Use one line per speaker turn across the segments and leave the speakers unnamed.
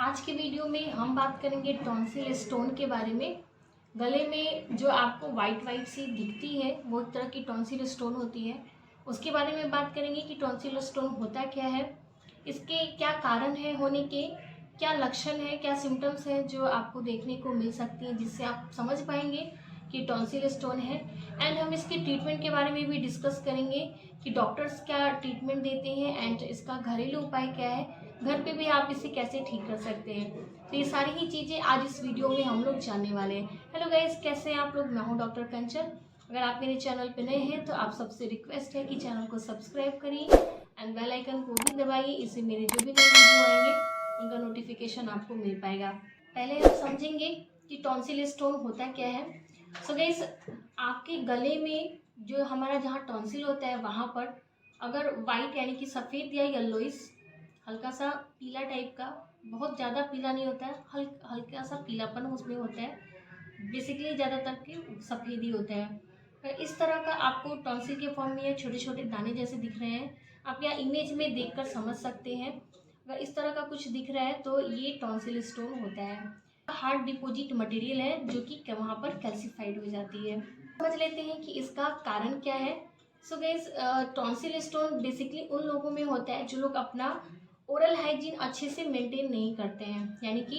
आज के वीडियो में हम बात करेंगे टॉन्सिल स्टोन के बारे में। गले में जो आपको वाइट वाइट सी दिखती है वो एक तरह की टॉन्सिल स्टोन होती है। उसके बारे में बात करेंगे कि टॉन्सिल स्टोन होता क्या है, इसके क्या कारण है होने के, क्या लक्षण है, क्या सिम्टम्स है जो आपको देखने को मिल सकती हैं जिससे आप समझ पाएंगे कि टॉन्सिल स्टोन है। एंड हम इसके ट्रीटमेंट के बारे में भी डिस्कस करेंगे कि डॉक्टर्स क्या ट्रीटमेंट देते हैं एंड इसका घरेलू उपाय क्या है, घर पे भी आप इसे कैसे ठीक कर सकते हैं। तो ये सारी ही चीज़ें आज इस वीडियो में हम लोग जानने वाले हैं। हेलो गाइस, कैसे हैं आप लोग। मैं हूँ डॉक्टर कंचन। अगर आप मेरे चैनल पे नए हैं तो आप सबसे रिक्वेस्ट है कि चैनल को सब्सक्राइब करिए एंड बेल आइकन को भी दबाइए, इससे मेरे जो भी नए वीडियो आएंगे उनका नोटिफिकेशन आपको मिल पाएगा। पहले हम समझेंगे कि टॉन्सिल स्टोन होता क्या है। सो गाइस, आपके गले में जो हमारा जहाँ टॉन्सिल होता है वहाँ पर अगर वाइट यानी कि सफ़ेद या येलोइश हल्का सा पीला टाइप का, बहुत ज़्यादा पीला नहीं होता है, हल्का सा पीलापन उसमें होता है, बेसिकली ज़्यादातर के सफ़ेद ही होता है। तो इस तरह का आपको टॉन्सिल के फॉर्म में छोटे छोटे दाने जैसे दिख रहे हैं, आप यहाँ इमेज में देखकर समझ सकते हैं। अगर इस तरह का कुछ दिख रहा है तो ये टॉन्सिल स्टोन होता है। हार्ड डिपॉजिट मटेरियल है जो कि वहाँ पर कैल्सिफाइड हो जाती है। समझ लेते हैं कि इसका कारण क्या है। So guys, tonsil stone basically उन लोगों में होता है जो लोग अपना ओरल हाइजीन अच्छे से मेंटेन नहीं करते हैं, यानी कि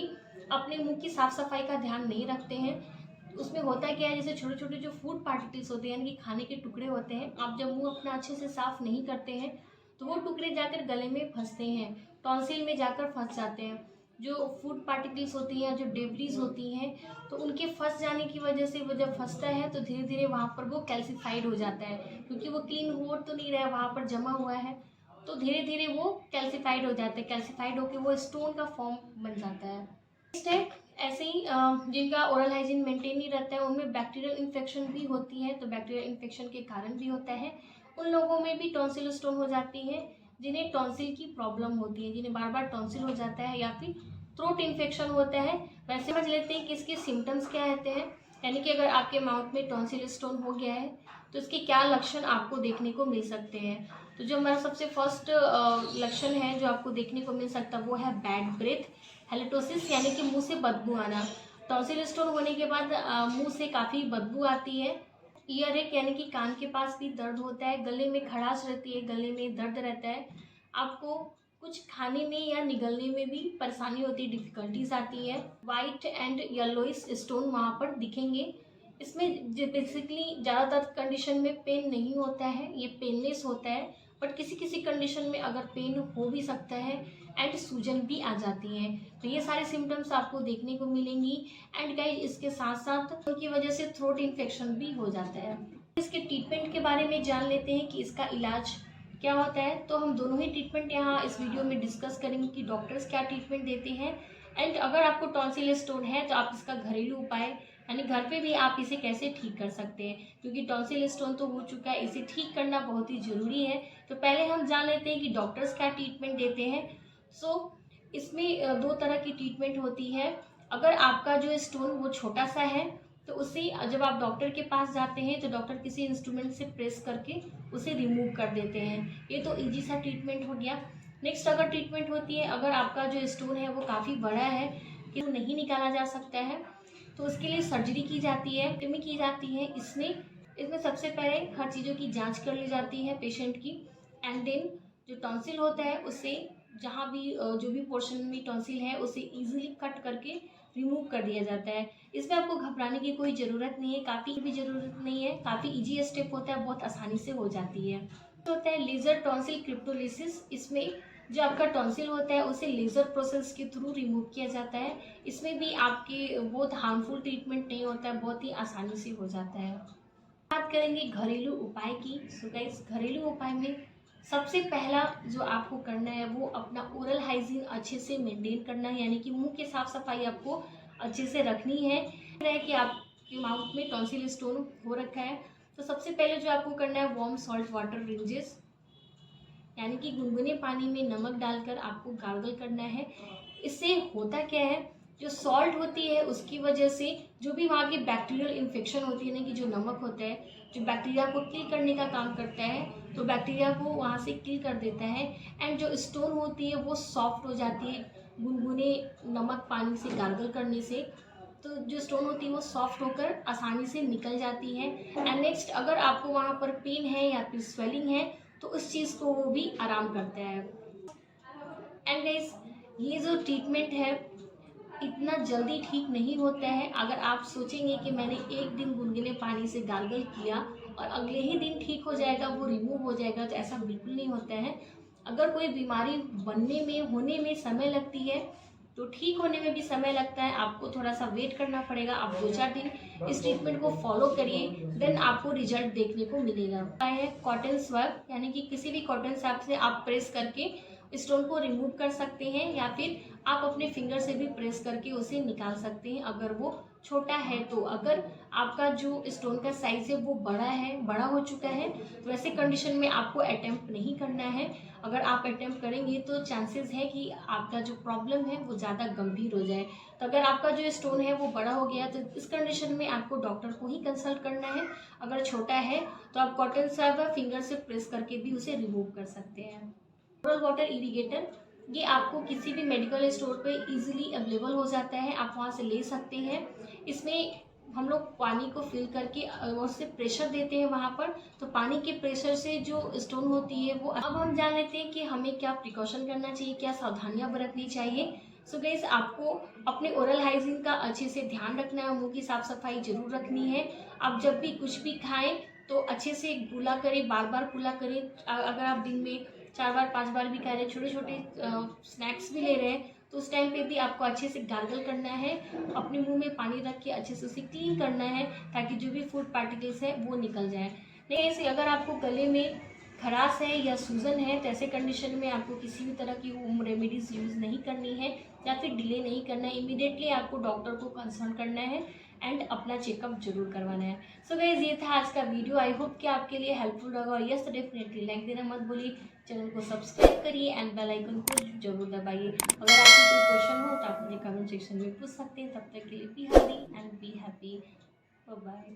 अपने मुंह की साफ सफाई का ध्यान नहीं रखते हैं। उसमें होता क्या है, जैसे छोटे छोटे जो फूड पार्टिकल्स होते हैं यानी कि खाने के टुकड़े होते हैं, आप जब मुंह अपना अच्छे से साफ नहीं करते हैं तो वो टुकड़े जाकर गले में फंसते हैं, टॉन्सिल में जाकर फंस जाते हैं। जो फूड पार्टिकल्स होती हैं, जो डेब्रीज होती हैं, तो उनके फंस जाने की वजह से वो जब फंसता है तो धीरे धीरे वहाँ पर वो कैल्सिफाइड हो जाता है, क्योंकि वो क्लीन हो तो नहीं रहा है, वहाँ पर जमा हुआ है, तो धीरे धीरे वो कैल्सिफाइड हो जाता है। कैल्सिफाइड होकर वो स्टोन का फॉर्म बन जाता है। नेक्स्ट है, ऐसे ही जिनका ओरल हाइजीन मेंटेन नहीं रहता है उनमें बैक्टीरियल इन्फेक्शन भी होती है, तो बैक्टीरियल इन्फेक्शन के कारण भी होता है। उन लोगों में भी टॉन्सिल स्टोन हो जाती है जिन्हें टॉन्सिल की प्रॉब्लम होती है, जिन्हें बार बार टॉन्सिल हो जाता है या फिर थ्रोट इन्फेक्शन होता है। वैसे समझ लेते हैं कि इसके सिम्टम्स क्या रहते हैं, यानी कि अगर आपके माउथ में टॉन्सिल स्टोन हो गया है तो इसके क्या लक्षण आपको देखने को मिल सकते हैं। तो जो हमारा सबसे फर्स्ट लक्षण है जो आपको देखने को मिल सकता है वो है बैड ब्रेथ, हेलिटोसिस, यानी कि मुंह से बदबू आना। टॉन्सिल स्टोन होने के बाद मुंह से काफ़ी बदबू आती है। ईयर एक, यानी कि कान के पास भी दर्द होता है, गले में खराश रहती है, गले में दर्द रहता है, आपको कुछ खाने में या निगलने में भी परेशानी होती है, डिफिकल्टीज आती है। वाइट एंड येलोइश स्टोन वहाँ पर दिखेंगे। इसमें बेसिकली ज़्यादातर कंडीशन में पेन नहीं होता है, ये पेनलेस होता है, बट किसी किसी कंडीशन में अगर पेन हो भी सकता है एंड सूजन भी आ जाती है। तो ये सारे सिम्टम्स आपको देखने को मिलेंगी। एंड गाइस, इसके साथ साथ उनकी वजह से थ्रोट इन्फेक्शन भी हो जाता है। इसके ट्रीटमेंट के बारे में जान लेते हैं कि इसका इलाज क्या होता है। तो हम दोनों ही ट्रीटमेंट यहाँ इस वीडियो में डिस्कस करेंगे कि डॉक्टर्स क्या ट्रीटमेंट देते हैं एंड अगर आपको टॉन्सिल स्टोन है तो आप इसका घरेलू उपाय यानी घर पे भी आप इसे कैसे ठीक कर सकते हैं, क्योंकि टॉन्सिल स्टोन तो हो चुका है, इसे ठीक करना बहुत ही ज़रूरी है। तो पहले हम जान लेते हैं कि डॉक्टर्स क्या ट्रीटमेंट देते हैं। सो इसमें दो तरह की ट्रीटमेंट होती है। अगर आपका जो स्टोन वो छोटा सा है तो उसे जब आप डॉक्टर के पास जाते हैं तो डॉक्टर किसी इंस्ट्रूमेंट से प्रेस करके उसे रिमूव कर देते हैं, ये तो इजी सा ट्रीटमेंट हो गया। नेक्स्ट अगर ट्रीटमेंट होती है, अगर आपका जो स्टोन है वो काफ़ी बड़ा है कि वो नहीं निकाला जा सकता है तो उसके लिए सर्जरी की जाती है, टेमी की जाती है। इसमें सबसे पहले हर चीज़ों की जांच कर ली जाती है पेशेंट की एंड देन जो टॉन्सिल होता है उसे जहाँ भी जो भी पोर्शन में टॉन्सिल है उसे इजीली कट करके रिमूव कर दिया जाता है। इसमें आपको घबराने की कोई ज़रूरत नहीं है, काफ़ी भी ज़रूरत नहीं है, काफ़ी इजी स्टेप होता है, बहुत आसानी से हो जाती है। तो होता है लेज़र टॉन्सिल क्रिप्टोलिसिस। इसमें जो आपका टॉन्सिल होता है उसे लेज़र प्रोसेस के थ्रू रिमूव किया जाता है। इसमें भी आपके बहुत हार्मफुल ट्रीटमेंट नहीं होता है, बहुत ही आसानी से हो जाता है। बात करेंगे घरेलू उपाय की। सो गाइस, घरेलू उपाय में सबसे पहला जो आपको करना है वो अपना ओरल हाइजीन अच्छे से मेंटेन करना है, यानी कि मुंह की साफ सफाई आपको अच्छे से रखनी है। कि आपके माउथ में टॉन्सिल स्टोन हो रखा है तो सबसे पहले जो आपको करना है वार्म सॉल्ट वाटर रिंजेस, यानी कि गुनगुने पानी में नमक डालकर आपको गार्गल करना है। इससे होता क्या है, जो सॉल्ट होती है उसकी वजह से जो भी वहाँ की बैक्टीरियल इन्फेक्शन होती है ना, कि जो नमक होता है जो बैक्टीरिया को किल करने का काम करता है, तो बैक्टीरिया को वहाँ से किल कर देता है एंड जो स्टोन होती है वो सॉफ्ट हो जाती है, गुनगुने नमक पानी से गार्गल करने से तो जो स्टोन होती है वो सॉफ्ट होकर आसानी से निकल जाती है। एंड नेक्स्ट, अगर आपको वहाँ पर पेन है या फिर स्वेलिंग है तो उस चीज़ को वो भी आराम करता है। एंड गाइस, ये जो ट्रीटमेंट है इतना जल्दी ठीक नहीं होता है। अगर आप सोचेंगे कि मैंने एक दिन गुनगुने पानी से गार्गल किया और अगले ही दिन ठीक हो जाएगा, वो रिमूव हो जाएगा, तो ऐसा बिल्कुल नहीं होता है। अगर कोई बीमारी बनने में होने में समय लगती है तो ठीक होने में भी समय लगता है। आपको थोड़ा सा वेट करना पड़ेगा। आप 2-4 दिन इस ट्रीटमेंट को फॉलो करिए, देन आपको रिजल्ट देखने को मिलेगा। है कॉटन स्वैब, यानी कि किसी भी कॉटन स्वैब से आप प्रेस करके स्टोन को रिमूव कर सकते हैं या फिर आप अपने फिंगर से भी प्रेस करके उसे निकाल सकते हैं अगर वो छोटा है तो। अगर आपका जो स्टोन का साइज है वो बड़ा हो चुका है, तो वैसे कंडीशन में आपको अटेम्प्ट नहीं करना है। अगर आप अटेम्प्ट करेंगे तो चांसेस है कि आपका जो प्रॉब्लम है वो ज़्यादा गंभीर हो जाए। तो अगर आपका जो स्टोन है वो बड़ा हो गया तो इस कंडीशन में आपको डॉक्टर को ही कंसल्ट करना है। अगर छोटा है तो आप कॉटन स्वैब या फिंगर से प्रेस करके भी उसे रिमूव कर सकते हैं। ओरल वाटर इरिगेटर, ये आपको किसी भी मेडिकल स्टोर पे इजीली अवेलेबल हो जाता है, आप वहाँ से ले सकते हैं। इसमें हम लोग पानी को फिल करके उससे प्रेशर देते हैं वहाँ पर, तो पानी के प्रेशर से जो स्टोन होती है वो। अब हम जान लेते हैं कि हमें क्या प्रिकॉशन करना चाहिए, क्या सावधानियाँ बरतनी चाहिए। सो गाइस, आपको अपने ओरल हाइजीन का अच्छे से ध्यान रखना है, मुंह की साफ सफाई जरूर रखनी है। आप जब भी कुछ भी खाएं तो अच्छे से कुला करें, बार बार कुला करें। अगर आप दिन में 4 बार 5 बार भी खा रहे हैं, छोटे छोटे स्नैक्स भी ले रहे हैं, तो उस टाइम पे भी आपको अच्छे से गार्गल करना है। अपने मुंह में पानी रख के अच्छे से उसे क्लीन करना है ताकि जो भी फूड पार्टिकल्स है वो निकल जाए। नहीं ऐसे अगर आपको गले में खराश है या सूजन है तो ऐसे कंडीशन में आपको किसी भी तरह की होम रेमेडीज यूज़ नहीं करनी है या फिर डिले नहीं करना है। इमीडिएटली आपको डॉक्टर को कंसल्ट करना है एंड अपना चेकअप जरूर करवाना है। सो गाइस, ये था आज का वीडियो। आई होप कि आपके लिए हेल्पफुल होगा और यस डेफिनेटली लाइक देना मत भूलिए, चैनल को सब्सक्राइब करिए एंड बेल आइकन को जरूर दबाइए। अगर आपको कोई क्वेश्चन हो तो आप मुझे कमेंट सेक्शन में पूछ सकते हैं। तब तक के लिए be healthy and be happy. Bye bye.